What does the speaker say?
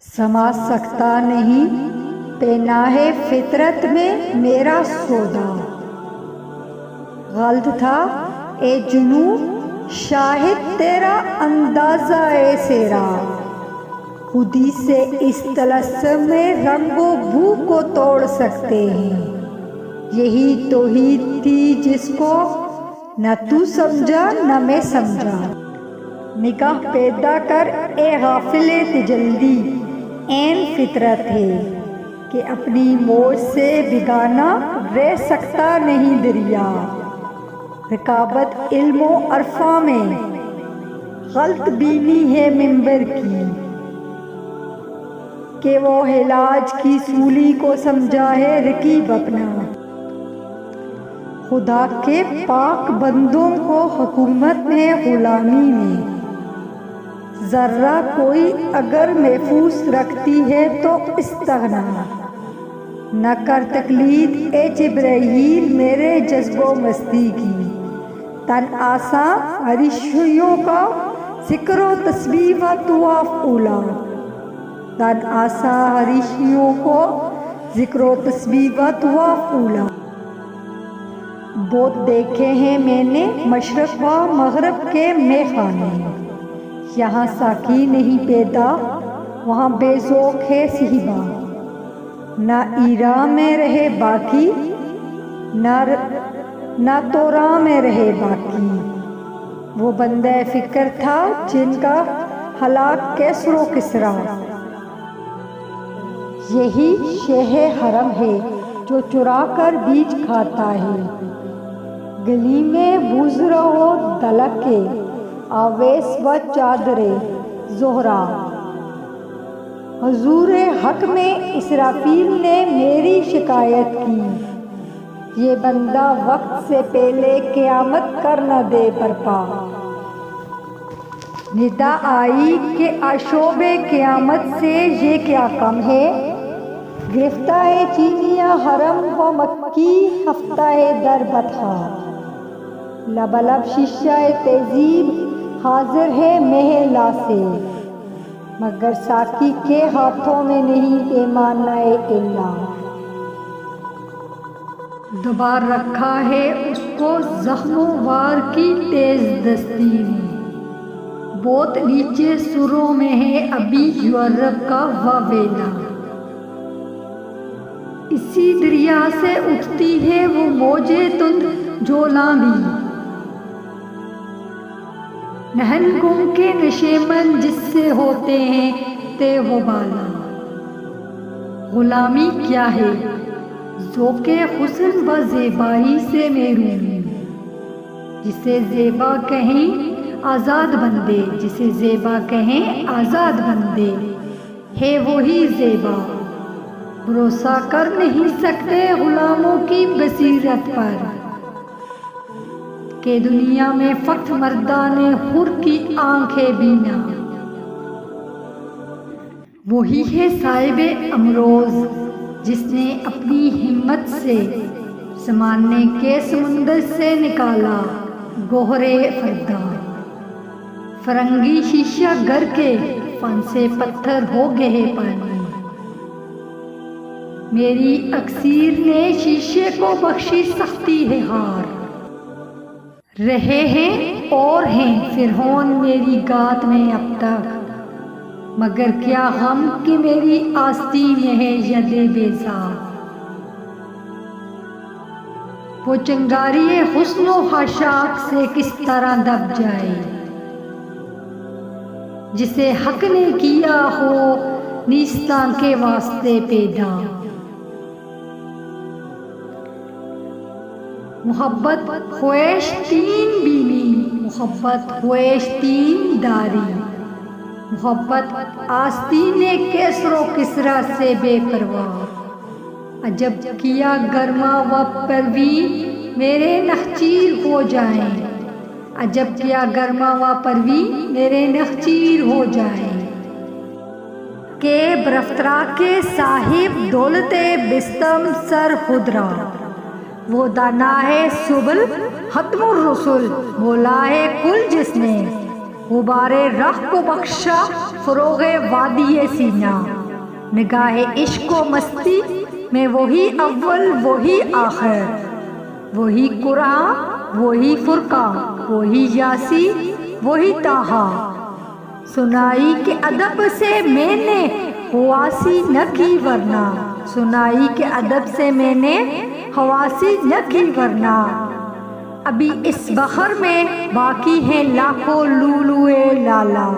سما سکتا نہیں پناہ فطرت میں میرا سودا، غلط تھا اے جنوں شاہد تیرا اندازہ اے سیرا، خودی سے اس طلسم میں رنگ و بو کو توڑ سکتے ہیں، یہی توحید تھی جس کو نہ تو سمجھا نہ میں سمجھا، نگاہ پیدا کر اے غافل تجلی، عین فطرت ہے کہ اپنی موج سے بیگانہ رہ سکتا نہیں دریا، رکابت علم و عرفاں میں غلط بینی ہے منبر کی، کہ وہ علاج کی سولی کو سمجھا ہے رقیب اپنا، خدا کے پاک بندوں کو حکومت ہے غلامی میں، ذرہ کوئی اگر محفوظ رکھتی ہے تو استغنا، نہ کر تقلید اے جبرائیل میرے جذب و مستی کی، تن آساں عریشیوں کا ذکر و تسبیح و طواف اولا، تن آساں عریشیوں کو ذکر و تسبیح و طواف اولا، بہت دیکھے ہیں میں نے مشرق و مغرب کے میخانے، یہاں ساقی نہیں پیدا وہاں بے ذوق ہے صہبا، نہ ایرا میں رہے باقی نہ تورا میں رہے باقی، وہ بندہ فکر تھا جن کا ہلاک کسر و کسرا، یہی شہ حرم ہے جو چرا کر بیج کھاتا ہے، گلی میں بوزرا و دلک کے آویس و چادر زہرا، حضور حق میں اسرافیل نے میری شکایت کی، یہ بندہ وقت سے پہلے قیامت کر نہ دے برپا، ندا آئی کہ آشوب قیامت سے یہ کیا کم ہے، گرفتہ ہے چینیا حرم و مکی ہفتہ در بطحا، لبلب شیشہ تہذیب حاضر ہے محلا سے، مگر ساقی کے ہاتھوں میں نہیں پیمانہ الا، دبا رکھا ہے اس کو زخم و وار کی تیز دستی نے، بہت نیچے سروں میں ہے ابھی یورپ کا واویلا، اسی دریا سے اٹھتی ہے وہ موجے تند جولاں بھی، نہنگوں کے نشیمن جس سے ہوتے ہیں تے و بالا، غلامی کیا ہے ذوق حسن و زیبائی سے محرومی، جسے زیبا کہیں آزاد بندے، جسے زیبا کہیں آزاد بندے، ہے وہی زیبا، بھروسہ کر نہیں سکتے غلاموں کی بصیرت پر، کہ دنیا میں فقط مردان حر کی آنکھیں بینا، وہی ہے صاحب امروز جس نے اپنی ہمت سے زمانے کے سمندر سے نکالا گوہر فردا، فرنگی شیشہ گر کے فن سے پتھر ہو گئے پانی، میری اکسیر نے شیشے کو بخشی سختی ہے ہار، رہے ہیں اور ہیں فرعون میری گات میں اب تک، مگر کیا غم کہ میری آستین ہے ید بیضا، وہ چنگاری حسن و خاشاک سے کس طرح دب جائے، جسے حق نے کیا ہو نیستاں کے واسطے پیدا، محبت خواہش تین بینی، محبت خواہش تین داری، محبت آستین کسر و کسرا سے بے پرواہ، عجب کیا گرما و پروین میرے نخچیر ہو جائیں، عجب کیا گرما و پروین میرے نخچیر ہو جائیں، کہ برفترا کے صاحب دولت بستم سر خدرا، وہ دانا ہے سبل ختم الرسل، مولا ہے کل جس نے غبار راہ کو بخشا فروغ وادی سینا، نگاہ عشق و مستی میں وہی اول وہی آخر، وہی قرآن وہی فرقان، وہی یاسی وہی طٰہٰ۔ سنائی کے ادب سے میں نے حواسی نہ کی ورنہ، سنائی کے ادب سے میں نے حواسی نہ کی ورنہ۔ ابھی اس بحر میں باقی ہیں لاکھوں لؤلؤ لالا۔